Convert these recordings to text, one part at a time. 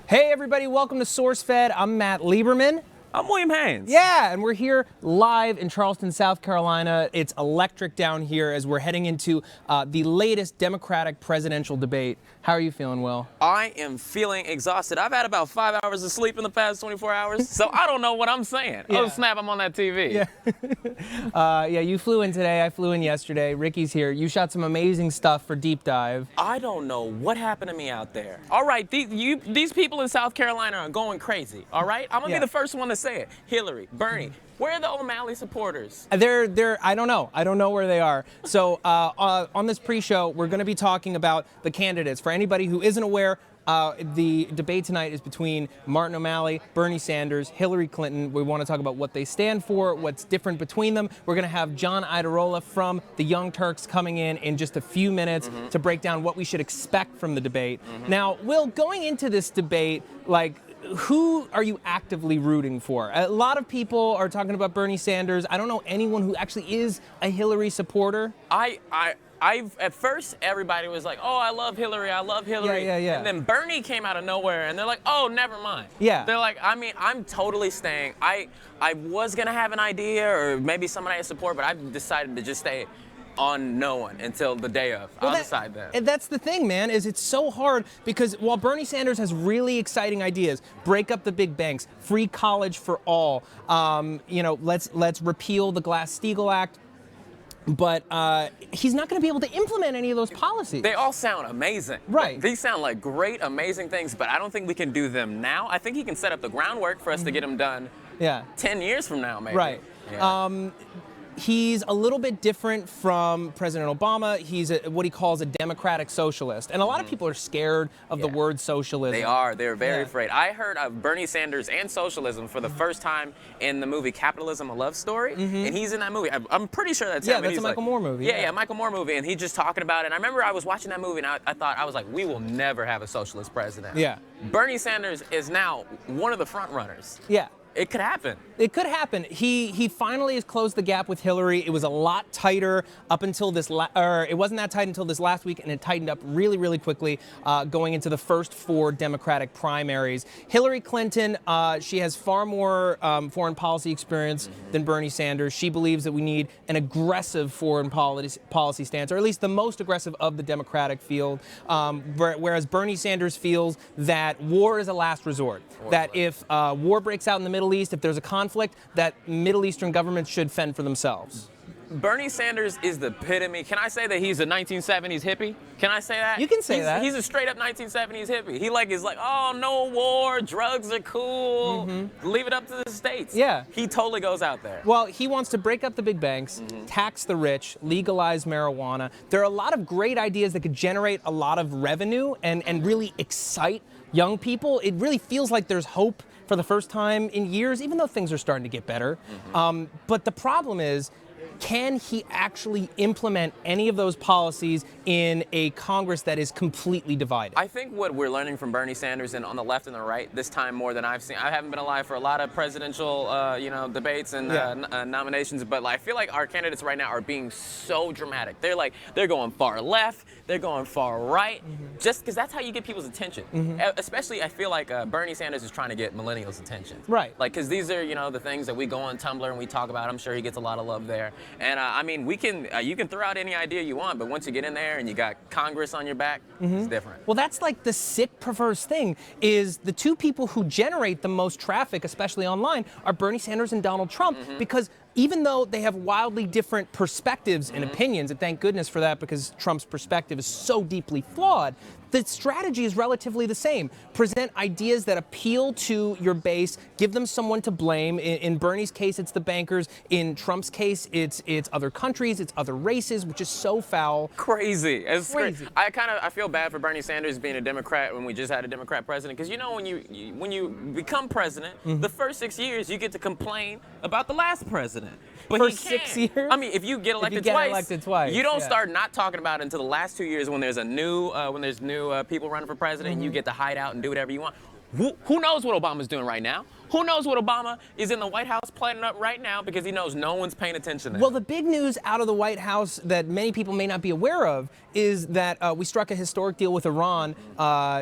Hey everybody, welcome to SourceFed. I'm Matt Lieberman. I'm William Haynes. Yeah, and we're here live in Charleston, South Carolina. It's electric down here as we're heading into the latest Democratic presidential debate. How are you feeling, Will? I am feeling exhausted. I've had about 5 hours of sleep in the past 24 hours, so I don't know what I'm saying. Yeah. Oh, snap, I'm on that TV. Yeah. Yeah, you flew in today. I flew in yesterday. Ricky's here. You shot some amazing stuff for Deep Dive. I don't know what happened to me out there. All right, these people in South Carolina are going crazy, all right? I'm going to be the first one to say it. Hillary, Bernie, where are the O'Malley supporters? They're, I don't know. I don't know where they are. So on this pre-show, we're going to be talking about the candidates. For anybody who isn't aware, the debate tonight is between Martin O'Malley, Bernie Sanders, Hillary Clinton. We want to talk about what they stand for, what's different between them. We're going to have John Iadarola from the Young Turks coming in just a few minutes to break down what we should expect from the debate. Now, Will, going into this debate, who are you actively rooting for? A lot of people are talking about Bernie Sanders. I don't know anyone who actually is a Hillary supporter. At first, everybody was like, oh, I love Hillary, I love Hillary. Yeah. And then Bernie came out of nowhere, and they're like, oh, never mind. Yeah. They're like, I mean, I'm totally staying. I was going to have an idea, or maybe somebody I support, but I've decided to just stay on no one until the day of. I'll decide that. And that's the thing, man, is it's so hard because while Bernie Sanders has really exciting ideas, break up the big banks, free college for all, let's repeal the Glass-Steagall Act, but he's not going to be able to implement any of those policies. They all sound amazing. Right. These sound like great, amazing things, but I don't think we can do them now. I think he can set up the groundwork for us to get them done 10 years from now, maybe. Right. Yeah. He's a little bit different from President Obama. He's what he calls a democratic socialist. And a lot of people are scared of the word socialism. They are. They're very afraid. I heard of Bernie Sanders and socialism for the first time in the movie Capitalism, a Love Story. And he's in that movie. I'm pretty sure that's him. Yeah, that's a Michael Moore movie. Yeah, Michael Moore movie. And he's just talking about it. And I remember I was watching that movie and I was like, we will never have a socialist president. Yeah. Bernie Sanders is now one of the front runners. Yeah. It could happen. It could happen. He finally has closed the gap with Hillary. It was a lot tighter up until this, it wasn't that tight until this last week, and it tightened up really, really quickly going into the first 4 Democratic primaries. Hillary Clinton, she has far more foreign policy experience than Bernie Sanders. She believes that we need an aggressive foreign policy stance, or at least the most aggressive of the Democratic field, whereas Bernie Sanders feels that war is a last resort, that if war breaks out in the Middle East, if there's a conflict, that Middle Eastern governments should fend for themselves. Bernie Sanders is the epitome. Can I say that he's a 1970s hippie? Can I say that? You can say that. He's a straight up 1970s hippie. He is like, oh, no war, drugs are cool, leave it up to the states. Yeah. He totally goes out there. Well, he wants to break up the big banks, tax the rich, legalize marijuana. There are a lot of great ideas that could generate a lot of revenue and really excite young people. It really feels like there's hope for the first time in years, even though things are starting to get better. But the problem is, can he actually implement any of those policies in a Congress that is completely divided? I think what we're learning from Bernie Sanders and on the left and the right this time more than I've seen. I haven't been alive for a lot of presidential, debates and nominations, but I feel like our candidates right now are being so dramatic. They're going far left, they're going far right, just because that's how you get people's attention. Especially, I feel like Bernie Sanders is trying to get millennials' attention. Right. Because these are, the things that we go on Tumblr and we talk about. I'm sure he gets a lot of love there. And I mean, you can throw out any idea you want, but once you get in there and you got Congress on your back, it's different. Well, that's like the sick, perverse thing is the two people who generate the most traffic, especially online, are Bernie Sanders and Donald Trump, because even though they have wildly different perspectives and opinions, and thank goodness for that because Trump's perspective is so deeply flawed, the strategy is relatively the same. Present ideas that appeal to your base, give them someone to blame. In Bernie's case, it's the bankers. In Trump's case, it's other countries, it's other races, which is so foul. Crazy. It's crazy. I feel bad for Bernie Sanders being a Democrat when we just had a Democrat president, because when you become president, the first 6 years you get to complain about the last president. But For he can't. 6 years? I mean, if you get elected twice, you don't start not talking about it until the last 2 years when there's new people running for president and you get to hide out and do whatever you want. Who knows what Obama's doing right now? Who knows what Obama is in the White House planning up right now because he knows no one's paying attention to him. Well, the big news out of the White House that many people may not be aware of is that we struck a historic deal with Iran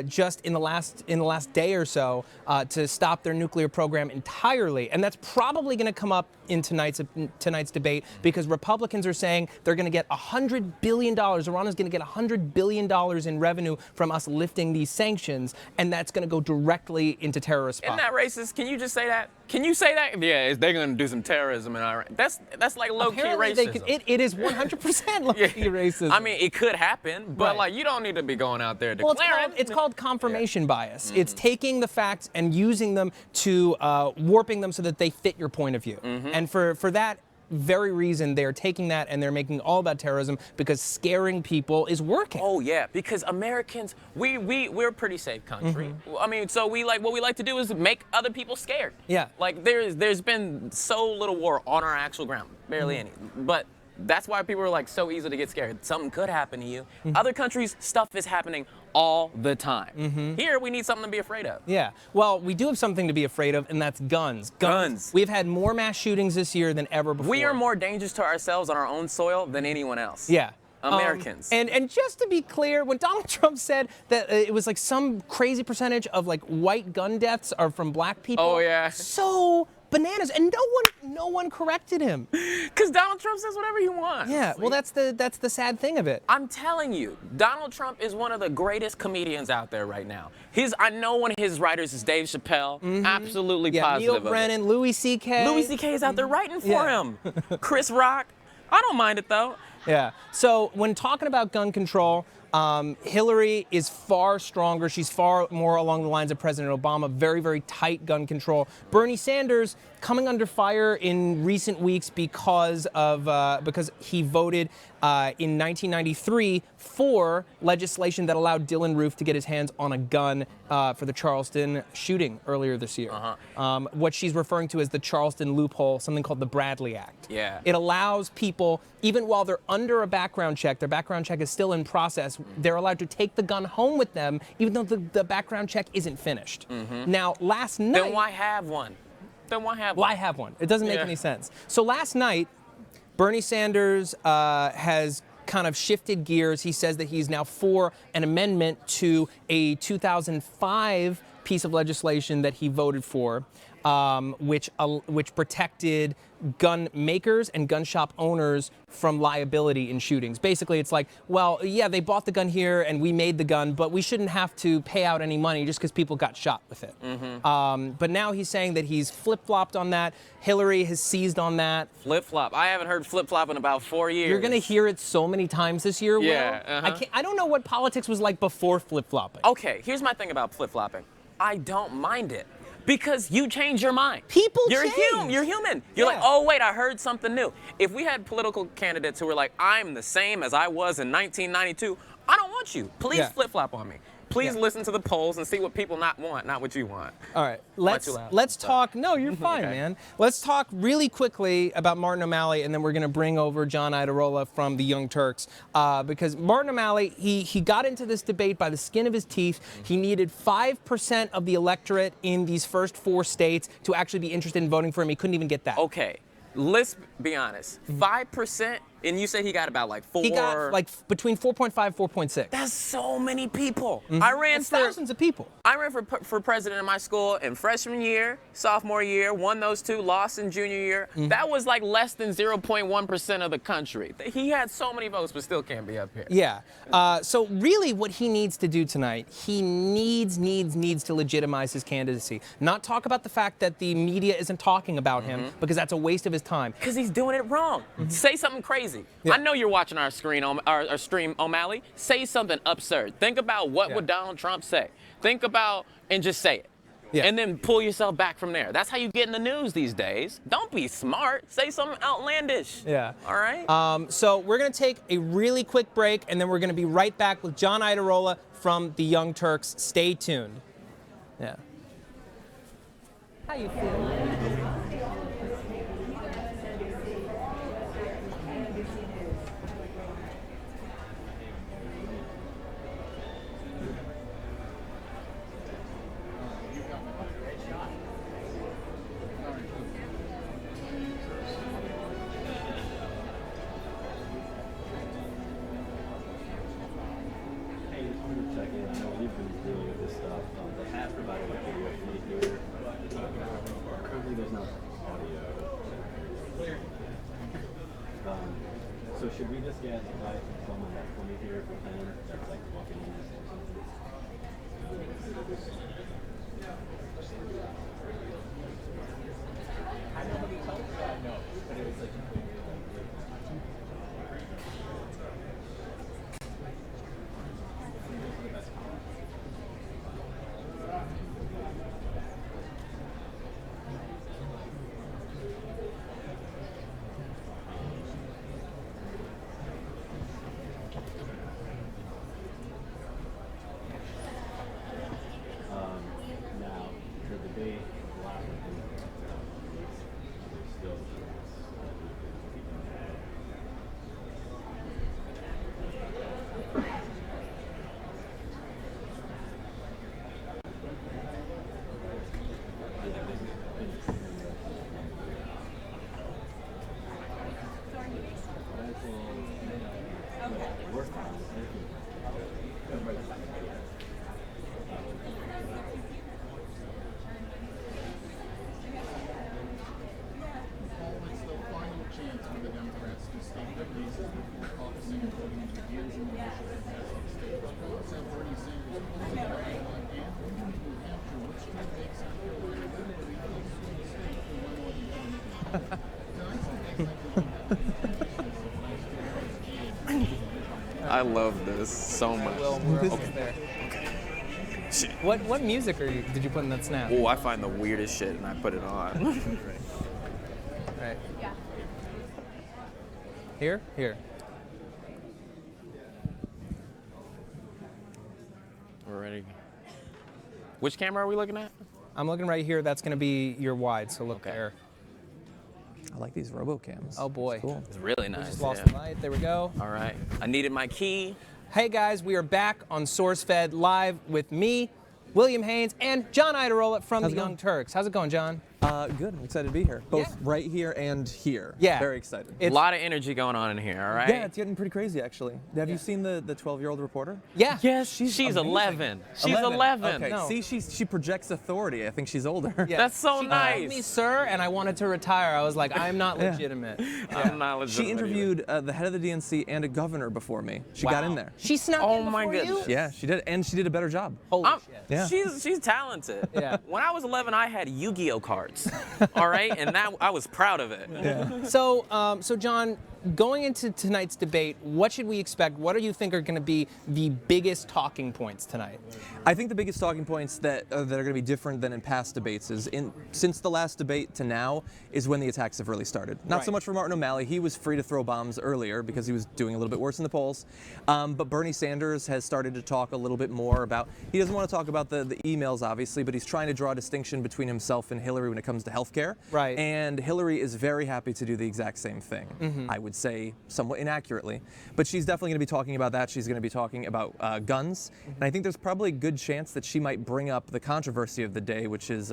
just in the last day or so to stop their nuclear program entirely, and that's probably going to come up in tonight's debate because Republicans are saying they're going to get $100 billion. Iran is going to get $100 billion in revenue from us lifting these sanctions, and that's going to go directly into terrorist spots. Isn't that racist? Can you just say that? Can you say that? Yeah, they're going to do some terrorism in Iran. That's like low-key racism. It is 100% low-key racism. I mean, it could happen, but Right. like you don't need to be going out there declaring. Well, it's called confirmation bias. It's taking the facts and using them to warping them so that they fit your point of view. And for that very reason, they're taking that and they're making all about terrorism because scaring people is working. Oh yeah, because Americans, we're a pretty safe country. I mean, so what we like to do is make other people scared. Yeah. Like there's been so little war on our actual ground, barely any. But that's why people are like so easy to get scared. Something could happen to you. Other countries, stuff is happening all the time. Here, we need something to be afraid of. Yeah. Well, we do have something to be afraid of, and that's guns. Guns. We've had more mass shootings this year than ever before. We are more dangerous to ourselves on our own soil than anyone else. Yeah. Americans. And just to be clear, when Donald Trump said that it was like some crazy percentage of like white gun deaths are from black people. Oh, yeah. So bananas, and no one corrected him. Because Donald Trump says whatever he wants. Yeah. Well, that's the sad thing of it. I'm telling you, Donald Trump is one of the greatest comedians out there right now. I know one of his writers is Dave Chappelle. Absolutely positive. Neil Brennan, Louis C.K. Louis C.K. is out there writing for him. Chris Rock. I don't mind it though. Yeah. So when talking about gun control, Hillary is far stronger. She's far more along the lines of President Obama, very, very tight gun control. Bernie Sanders coming under fire in recent weeks because he voted in 1993 for legislation that allowed Dylan Roof to get his hands on a gun for the Charleston shooting earlier this year. What she's referring to as the Charleston loophole, something called the Bradley Act. Yeah. It allows people, even while they're under a background check, their background check is still in process, they're allowed to take the gun home with them, even though the background check isn't finished. Now, last night... Then why have one? Why have one? It doesn't make any sense. So last night, Bernie Sanders has kind of shifted gears. He says that he's now for an amendment to a 2005 piece of legislation that he voted for, which protected gun makers and gun shop owners from liability in shootings. Basically, it's like, well, yeah, they bought the gun here and we made the gun, but we shouldn't have to pay out any money just because people got shot with it. But now he's saying that he's flip-flopped on that. Hillary has seized on that. Flip-flop. I haven't heard flip-flop in about 4 years. You're going to hear it so many times this year, Will. Yeah, I don't know what politics was like before flip-flopping. Okay, here's my thing about flip-flopping. I don't mind it. Because you change your mind. People You're change. You're human. You're like, oh, wait, I heard something new. If we had political candidates who were like, I'm the same as I was in 1992, I don't want you. Please flip-flop on me. Please listen to the polls and see what people want, not what you want. All right, let's talk. No, you're fine, man. Let's talk really quickly about Martin O'Malley, and then we're going to bring over John Iadarola from the Young Turks, because Martin O'Malley, he got into this debate by the skin of his teeth. He needed 5% of the electorate in these first 4 states to actually be interested in voting for him. He couldn't even get that. Okay, let's be honest. 5%. And you said he got about like 4. He got like between 4.5, 4.6. That's so many people. That's thousands of people. I ran for president in my school in freshman year, sophomore year, won those 2, lost in junior year. That was like less than 0.1% of the country. He had so many votes, but still can't be up here. Yeah. So really what he needs to do tonight, he needs to legitimize his candidacy. Not talk about the fact that the media isn't talking about him, because that's a waste of his time. Because he's doing it wrong. Say something crazy. Yeah. I know you're watching our stream, O'Malley. Say something absurd. Think about what would Donald Trump say. Think about and just say it. Yeah. And then pull yourself back from there. That's how you get in the news these days. Don't be smart. Say something outlandish. Yeah. All right? So we're going to take a really quick break, and then we're going to be right back with John Iadarola from the Young Turks. Stay tuned. Yeah. How you feeling? not audio. Clear. So should we just get advice from someone that's coming here for 10 that's like walking in or something? I know what he told me. No, but it was like now the debate last week, there's still It's the final chance for the Democrats to stake their cases before caucusing and voting into years in the official contested states. Reports have Bernie Sanders closing Iowa and winning New Hampshire, which could make South Carolina a pretty close swing state for one or the other. Tonight's debate I love this so much. Well, we're almost there. What music did you put in that snap? Oh, I find the weirdest shit and I put it on. Right. Here? Here. We're ready. Which camera are we looking at? I'm looking right here. That's going to be your wide, so look Okay. there. I like these RoboCams. Oh, boy. It's cool. It's really We nice. just lost yeah. the light. There we go. All right. I needed my key. Hey, guys. We are back on SourceFed Live with me, William Haynes, and John Iadarola from How's the it Young going? Turks. How's it going, John? Good. I'm excited to be here. Both Yeah. right here and here. Yeah. Very excited. A lot of energy going on in here, all right? Yeah, it's getting pretty crazy, actually. Have you seen the 12-year-old reporter? Yeah. Yes, she's amazing. 11. She's 11. Okay, No. see, she projects authority. I think she's older. Yeah. That's so She nice. called me sir, and I wanted to retire. I was like, I'm not Yeah. legitimate. I'm not legitimate She either. interviewed the head of the DNC and a governor before me. She got Wow. in there. She snuck Oh in my before you? goodness. Yeah, she did, and she did a better job. Holy I'm- shit. Yeah. She's talented. Yeah. When I was 11, I had Yu-Gi-Oh cards. All right, and that I was proud of it. So John, going into tonight's debate, what should we expect? What do you think are going to be the biggest talking points tonight? I think the biggest talking points that are going to be different than in past debates is since the last debate to now is when the attacks have really started. Not so Right. much for Martin O'Malley. He was free to throw bombs earlier because he was doing a little bit worse in the polls. But Bernie Sanders has started to talk a little bit more about, he doesn't want to talk about the emails, obviously, but he's trying to draw a distinction between himself and Hillary when it comes to healthcare. Right. And Hillary is very happy to do the exact same thing. I would say somewhat inaccurately. But she's definitely going to be talking about that. She's going to be talking about guns. And I think there's probably a good chance that she might bring up the controversy of the day, which is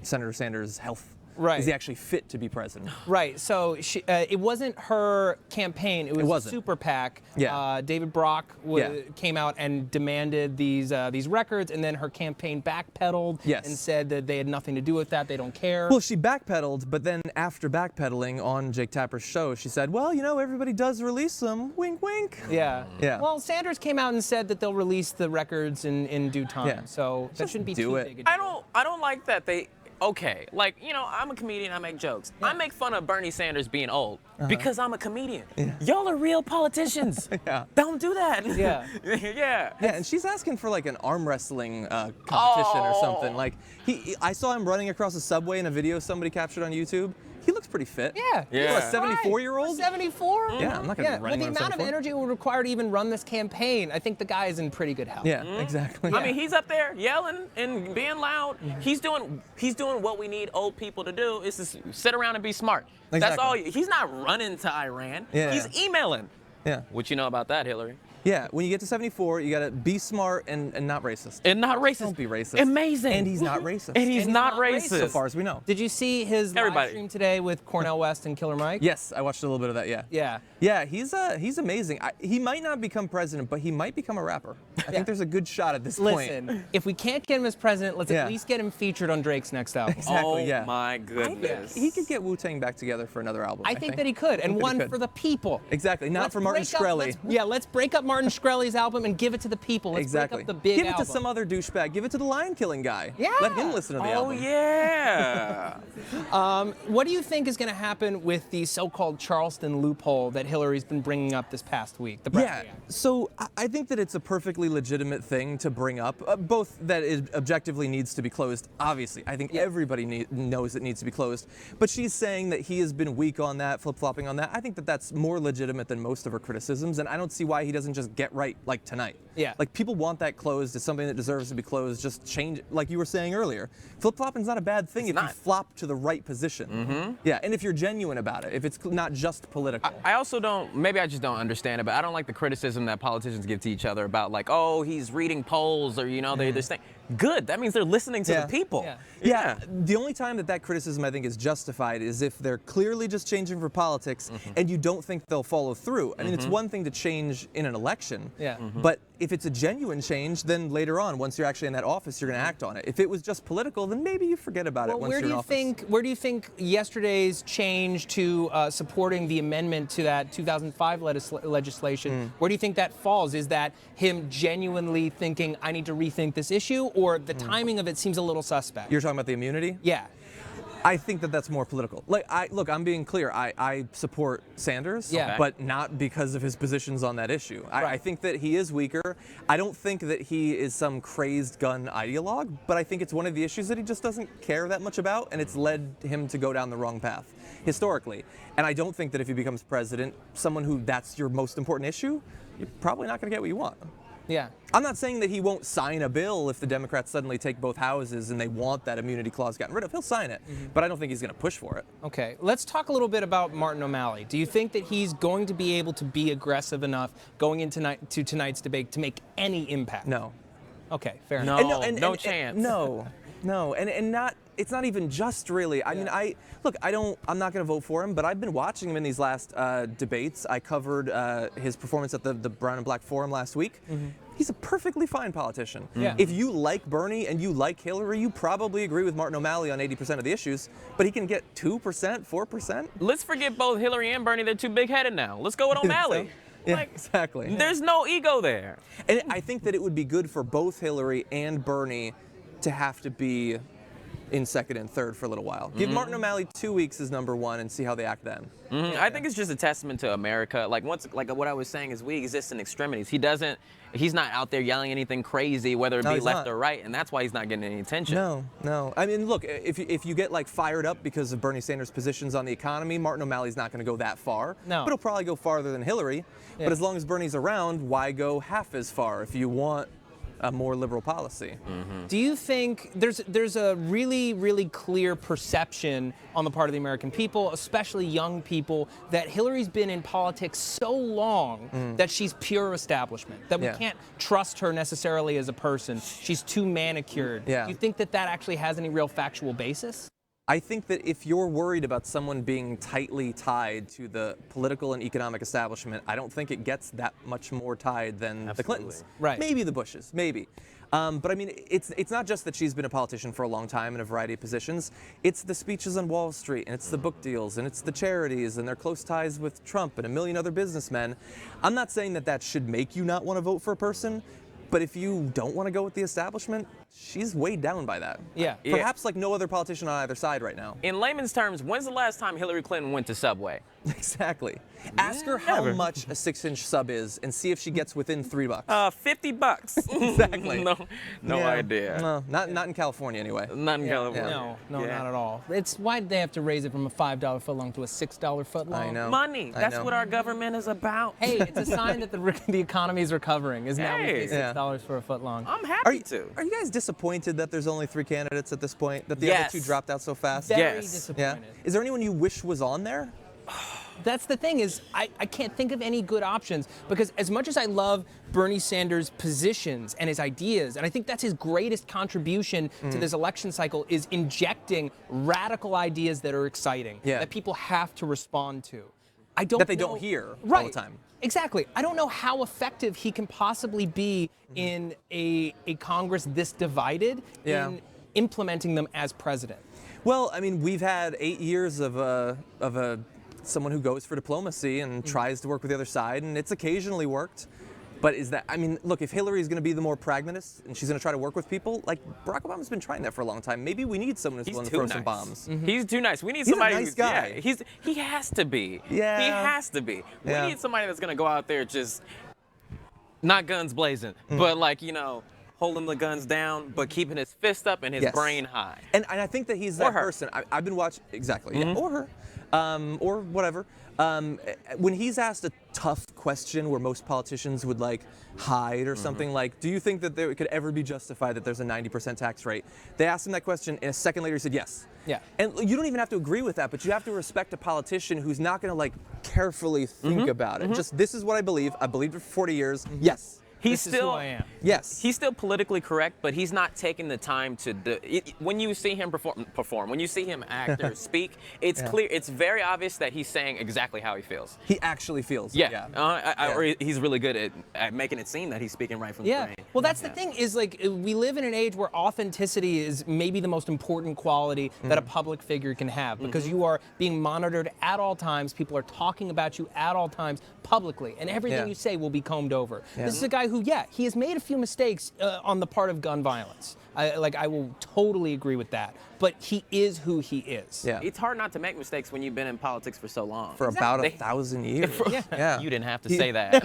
Senator Sanders' health. Right. Is he actually fit to be president? Right. So it wasn't her campaign. It was wasn't. a super PAC. Yeah. David Brock Yeah. came out and demanded these records, and then her campaign backpedaled Yes. and said that they had nothing to do with that. They don't care. Well, she backpedaled, but then after backpedaling on Jake Tapper's show, she said, well, you know, everybody does release them. Wink, wink. yeah. Yeah. Well, Sanders came out and said that they'll release the records in due time. Yeah. So that Just shouldn't be do too it. big a deal. I don't like that they. Okay, like, you know, I'm a comedian, I make jokes. I make fun of Bernie Sanders being old because I'm a comedian. Y'all are real politicians. Yeah. Don't do that. Yeah. Yeah. Yeah, and she's asking for like an arm wrestling competition or something. Oh. Like I saw him running across a subway in a video somebody captured on YouTube. He looks pretty fit. Yeah. Yeah. For a 74-year-old? 74? Yeah, I'm not gonna be With running the when I'm amount of 74. energy it would require to even run this campaign, I think the guy is in pretty good health. Yeah, exactly. I mean, he's up there yelling and being loud. He's doing what we need old people to do is to sit around and be smart. That's Exactly. all. He's not running to Iran. Yeah. He's emailing. Yeah. What you know about that, Hillary? Yeah, when you get to 74, you gotta be smart and not racist. And not racist. Don't be racist. Amazing. And he's not racist. And he's not racist. So far as we know. Did you see his live Everybody. stream today with Cornel West and Killer Mike? Yes, I watched a little bit of that, yeah. Yeah. Yeah, he's amazing. He might not become president, but he might become a rapper. I think there's a good shot at this point. Listen, if we can't get him as president, let's Yeah. at least get him featured on Drake's next album. Exactly, Oh yeah. my goodness. He could get Wu-Tang back together for another album. I think that he could, and that he one could. for the people. Exactly, not Let's for Martin break up- Shkreli. let's break up Martin Shkreli's album and give it to the people. Let's Exactly. break up the big Give it album. to some other douchebag. Give it to the lion killing guy. Yeah. Let him listen to the Oh album. yeah. What do you think is going to happen with the so-called Charleston loophole that Hillary's been bringing up this past week? The Yeah, Bradley Act? so I think that it's a perfectly legitimate thing to bring up, both that it objectively needs to be closed, obviously. I think everybody knows it needs to be closed, but she's saying that he has been weak on that, flip-flopping on that. I think that that's more legitimate than most of her criticisms, and I don't see why he doesn't just get right, like tonight. Yeah. Like, people want that closed. It's something that deserves to be closed. Just change it, like you were saying earlier. Flip-flopping's not a bad thing if you not. flop to the right position. Mm-hmm. Yeah, and if you're genuine about it, if it's not just political. I also don't, maybe I just don't understand it, but I don't like the criticism that politicians give to each other about like, oh, he's reading polls or, they're saying, good, that means they're listening to Yeah. the people. Yeah. Yeah, the only time that criticism I think is justified is if they're clearly just changing for politics and you don't think they'll follow through. I mean, it's one thing to change in an election, Yeah. but if it's a genuine change, then later on, once you're actually in that office, you're going to act on it. If it was just political, then maybe you forget about it Well, once where you're do in you office. think yesterday's change to supporting the amendment to that 2005 legislation? Where do you think that falls? Is that him genuinely thinking I need to rethink this issue, or the timing of it seems a little suspect? You're talking about the immunity? Yeah. I think that that's more political. Like, I'm being clear. I support Sanders, Yeah. but not because of his positions on that issue. I think that he is weaker. I don't think that he is some crazed gun ideologue, but I think it's one of the issues that he just doesn't care that much about, and it's led him to go down the wrong path historically. And I don't think that if he becomes president, someone who that's your most important issue, you're probably not going to get what you want. Yeah. I'm not saying that he won't sign a bill if the Democrats suddenly take both houses and they want that immunity clause gotten rid of. He'll sign it, but I don't think he's going to push for it. Okay, let's talk a little bit about Martin O'Malley. Do you think that he's going to be able to be aggressive enough going into tonight's debate to make any impact? No. Okay, fair No. enough. No chance. No, and not. It's not even just really. I mean, I'm not going to vote for him, but I've been watching him in these last debates. I covered his performance at the Brown and Black Forum last week. He's a perfectly fine politician. Yeah. If you like Bernie and you like Hillary, you probably agree with Martin O'Malley on 80% of the issues, but he can get 2%, 4%. Let's forget both Hillary and Bernie. They're too big-headed now. Let's go with O'Malley. Yeah, Like, exactly. There's no ego there. And I think that it would be good for both Hillary and Bernie to have to be in second and third for a little while. Give Martin O'Malley 2 weeks as number one and see how they act then. I think it's just a testament to America. Like what I was saying is we exist in extremities. He's not out there yelling anything crazy, whether it No, be he's left not. or right, and that's why he's not getting any attention. No. I mean, look, if you get like fired up because of Bernie Sanders' positions on the economy, Martin O'Malley's not going to go that far. No. But he'll probably go farther than Hillary. Yeah. But as long as Bernie's around, why go half as far if you want a more liberal policy? Do you think there's a really, really clear perception on the part of the American people, especially young people, that Hillary's been in politics so long that she's pure establishment, that we Yeah. can't trust her necessarily as a person. She's too manicured. Yeah. Do you think that actually has any real factual basis? I think that if you're worried about someone being tightly tied to the political and economic establishment, I don't think it gets that much more tied than the Clintons. Right. Maybe the Bushes, maybe. But I mean, it's not just that she's been a politician for a long time in a variety of positions. It's the speeches on Wall Street, and it's the book deals, and it's the charities, and their close ties with Trump and a million other businessmen. I'm not saying that should make you not want to vote for a person, but if you don't want to go with the establishment, she's weighed down by that. Yeah. Perhaps like no other politician on either side right now. In layman's terms, when's the last time Hillary Clinton went to Subway? Exactly. Ask her how Never. much a 6-inch sub is and see if she gets within $3. $50. Exactly. No Yeah. idea. No, not in California anyway. Not in California. No, Yeah. not at all. It's why did they have to raise it from a $5 footlong to a $6 footlong? I know. Money. I That's know. what our government is about. Hey, it's a sign that the economy is recovering. Is now we pay Hey. $6 for a footlong. I'm Are happy you, to. are you guys disappointed that there's only 3 candidates at this point? That the Yes. other 2 dropped out so fast? Very Yes. disappointed. Yeah. Is there anyone you wish was on there? that's the thing is I can't think of any good options because as much as I love Bernie Sanders' positions and his ideas, and I think that's his greatest contribution to this election cycle is injecting radical ideas that are exciting, that people have to respond to. I don't That they know- don't hear right. all the time. Exactly. I don't know how effective he can possibly be in a Congress this divided in implementing them as president. Well, I mean, we've had 8 years of someone who goes for diplomacy and tries to work with the other side, and it's occasionally worked. But is that, I mean, look, if Hillary's going to be the more pragmatist and she's going to try to work with people, like Barack Obama's been trying that for a long time. Maybe we need someone who's willing to throw some bombs. He's too nice. We need He's a somebody nice who's guy. Yeah, he has to be. Yeah. He has to be. Yeah. We need somebody that's gonna go out there just not guns blazing, but like, you know, holding the guns down, but keeping his fist up and his brain high. And I think that he's that Or her. person. I've been watching, exactly, yeah, or her, or whatever. When he's asked a tough question where most politicians would like hide or something like, do you think that there could ever be justified that there's a 90% tax rate? They asked him that question and a second later he said yes. Yeah. And you don't even have to agree with that, but you have to respect a politician who's not going to like carefully think about it. Just, this is what I believe. I believed it for 40 years. Yes. He's This is who still I am. Yes. He's still politically correct, but he's not taking the time to when you see him perform, when you see him act or speak, it's clear, it's very obvious that he's saying exactly how he feels. He actually feels. Yeah. Or he's really good at making it seem that he's speaking right from the brain. Well, that's the thing is like we live in an age where authenticity is maybe the most important quality that a public figure can have because you are being monitored at all times. People are talking about you at all times publicly, and everything you say will be combed over. This is a guy who, he has made a few mistakes on the part of gun violence. I will totally agree with that. But he is who he is. Yeah. It's hard not to make mistakes when you've been in politics for so long. For about 1,000 years. Yeah. You didn't have to say that.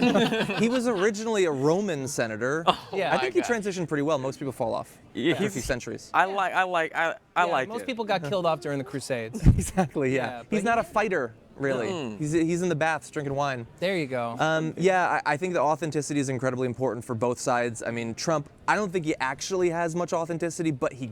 He was originally a Roman senator. Yeah. I think he transitioned pretty well. Most people fall off after a few centuries. I like Most it. people got killed off during the Crusades. Exactly, yeah. but He's not a fighter, really. He's in the baths drinking wine. There you go. I think that authenticity is incredibly important for both sides. I mean, Trump, I don't think he actually has much authenticity, but he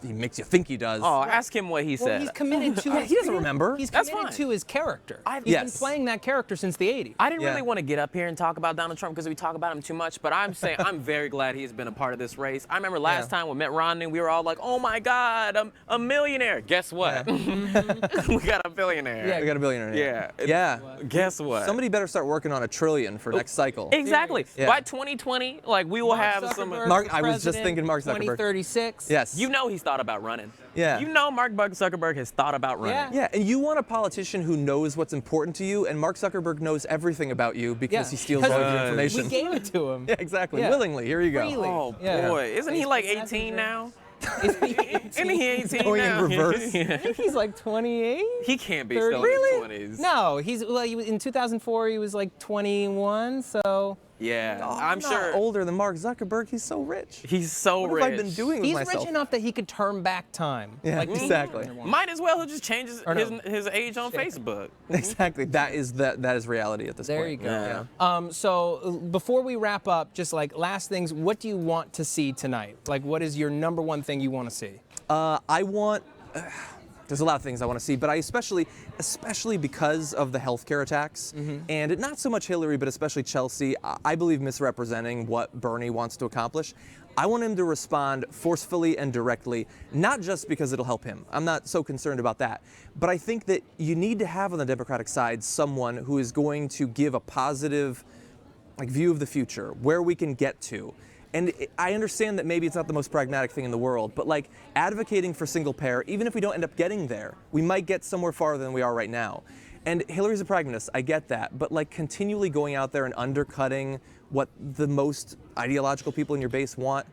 makes you think he does. Oh, ask him what he Well, said. he's committed to He doesn't remember. He's That's committed fine. to his character. He's been Yes. playing that character since the 80s. I didn't Yeah. really want to get up here and talk about Donald Trump because we talk about him too much, but I'm saying I'm very glad he's been a part of this race. I remember last time with Mitt Romney, we were all like, oh my God, I'm a millionaire. Guess what? We got a billionaire. We got a billionaire. Yeah. Yeah. Guess what? Somebody better start working on $1 trillion for next cycle. Exactly. Yeah. By 2020, like we will have some. Mark- I was just thinking Mark Zuckerberg. 2036. Yes. You know he's thought about running. Yeah. You know Mark Zuckerberg has thought about running. Yeah. Yeah, and you want a politician who knows what's important to you, and Mark Zuckerberg knows everything about you because he steals all of your information. We gave it to him. Yeah, exactly. Yeah. Willingly. Here you go. Freely. Oh Yeah. boy, isn't he like Facebook 18 Messenger. now? Is he 18? Isn't he 18 Going in now? reverse. I think he's like 28. He can't be 30. still Really? in his 20s. No, he was in 2004. He was like 21. So Yeah, I'm I'm not sure older than Mark Zuckerberg. He's so rich. he's so What rich. have I been doing with he's myself? rich enough that he could turn back time. Yeah, like me. exactly. Might as well just change Or no. his age on Facebook. Exactly. That is reality at this There point. you go. Yeah. So before we wrap up, just like last things, what do you want to see tonight? Like, what is your number one thing you want to see? I want. There's a lot of things I want to see, but I especially because of the healthcare attacks, and not so much Hillary, but especially Chelsea, I believe misrepresenting what Bernie wants to accomplish. I want him to respond forcefully and directly, not just because it'll help him. I'm not so concerned about that. But I think that you need to have on the Democratic side someone who is going to give a positive view of the future, where we can get to. And I understand that maybe it's not the most pragmatic thing in the world, but advocating for single payer, even if we don't end up getting there, we might get somewhere farther than we are right now. And Hillary's a pragmatist, I get that, but continually going out there and undercutting what the most ideological people in your base want,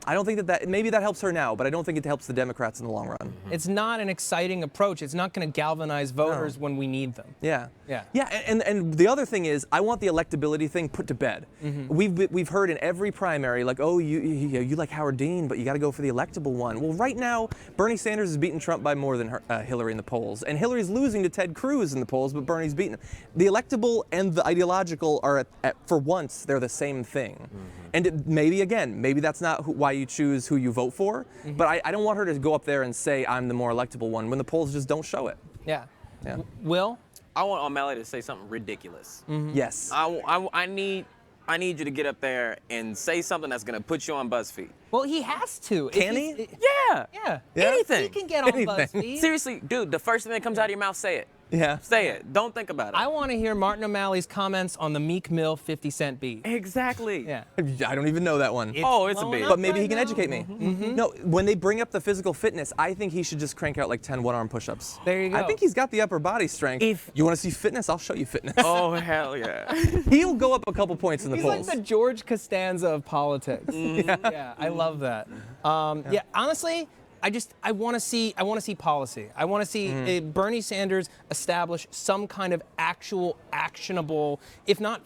I don't think that maybe that helps her now, but I don't think it helps the Democrats in the long run. It's not an exciting approach. It's not going to galvanize voters when we need them. Yeah. Yeah. Yeah, and the other thing is, I want the electability thing put to bed. We've heard in every primary, oh, you like Howard Dean, but you got to go for the electable one. Well, right now, Bernie Sanders is beating Trump by more than Hillary in the polls, and Hillary's losing to Ted Cruz in the polls, but Bernie's beating him. The electable and the ideological are, for once, they're the same thing. And maybe that's not why you choose who you vote for, but I don't want her to go up there and say, I'm the more electable one, when the polls just don't show it. Yeah. Yeah. Will? I want O'Malley to say something ridiculous. Yes. I need you to get up there and say something that's gonna put you on BuzzFeed. Well, he has to. Can he? Yeah. Yeah. Anything. He can get on Anything. BuzzFeed. Seriously, dude, the first thing that comes out of your mouth, say it. Yeah. Say it. Don't think about it. I want to hear Martin O'Malley's comments on the Meek Mill 50 Cent beat. Exactly. Yeah. I don't even know that one. It's a blowing beat. up But maybe he right can now. educate me. No, when they bring up the physical fitness, I think he should just crank out like 10 one-arm push-ups. There you go. I think he's got the upper body strength. If- you want to see fitness, I'll show you fitness. Oh, hell yeah. He'll go up a couple points in the He's polls. like the George Costanza of politics. Yeah, I love that. Yeah, honestly, I want to see policy. I want to see Bernie Sanders establish some kind of actual actionable, if not,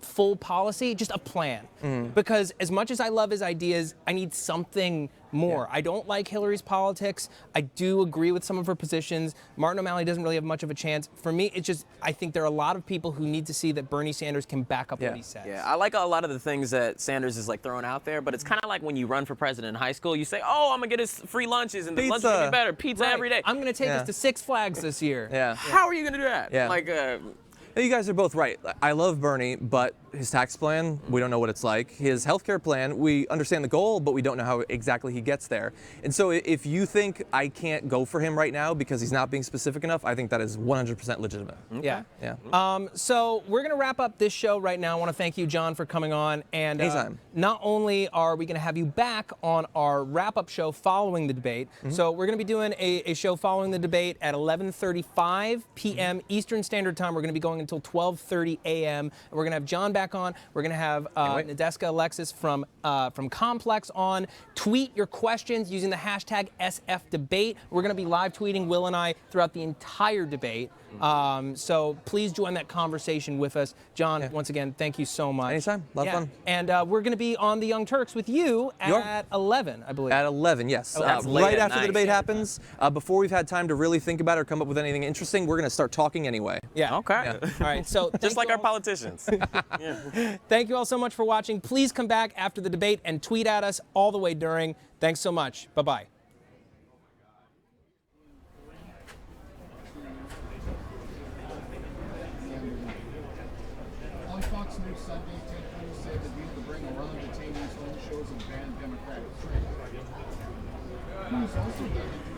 full policy, just a plan. Because as much as I love his ideas, I need something more. I don't like Hillary's politics. I do agree with some of her positions. Martin O'Malley doesn't really have much of a chance. For me, it's just, I think there are a lot of people who need to see that Bernie Sanders can back up what he says. Yeah, I like a lot of the things that Sanders is like throwing out there, but it's kind of like when you run for president in high school, you say, oh, I'm gonna get us free lunches and the lunch is gonna be better, pizza Right. every day. I'm going to take us to Six Flags this year. Yeah. How are you gonna do that? Yeah. Like, You guys are both right. I love Bernie, but his tax plan, we don't know what it's like. His healthcare plan, we understand the goal, but we don't know how exactly he gets there. And so if you think I can't go for him right now because he's not being specific enough, I think that is 100% legitimate. Yeah. Yeah. So we're going to wrap up this show right now. I want to thank you, John, for coming on. And Anytime. not only are we going to have you back on our wrap-up show following the debate, so we're going to be doing a show following the debate at 11:35 p.m. Eastern Standard Time. We're going to be going until 12:30 a.m. And we're going to have John back on. We're going to have Nadeska Alexis from Complex on. Tweet your questions using the hashtag SFDebate. We're going to be live tweeting, Will and I, throughout the entire debate. So please join that conversation with us. John, once again, thank you so much. Anytime. A lot of fun. And we're going to be on the Young Turks with you at 11, I believe. At 11, yes. that's late right at after the night. debate happens, before we've had time to really think about it or come up with anything interesting, we're going to start talking anyway. Yeah. okay. All right. So Just thank like you our all- politicians. Thank you all so much for watching. Please come back after the debate and tweet at us all the way during. Thanks so much. Bye-bye. On Fox News Sunday, Ted Cruz said the deal to bring Iran detainees home shows a banned Democratic trend. Cruz also dug into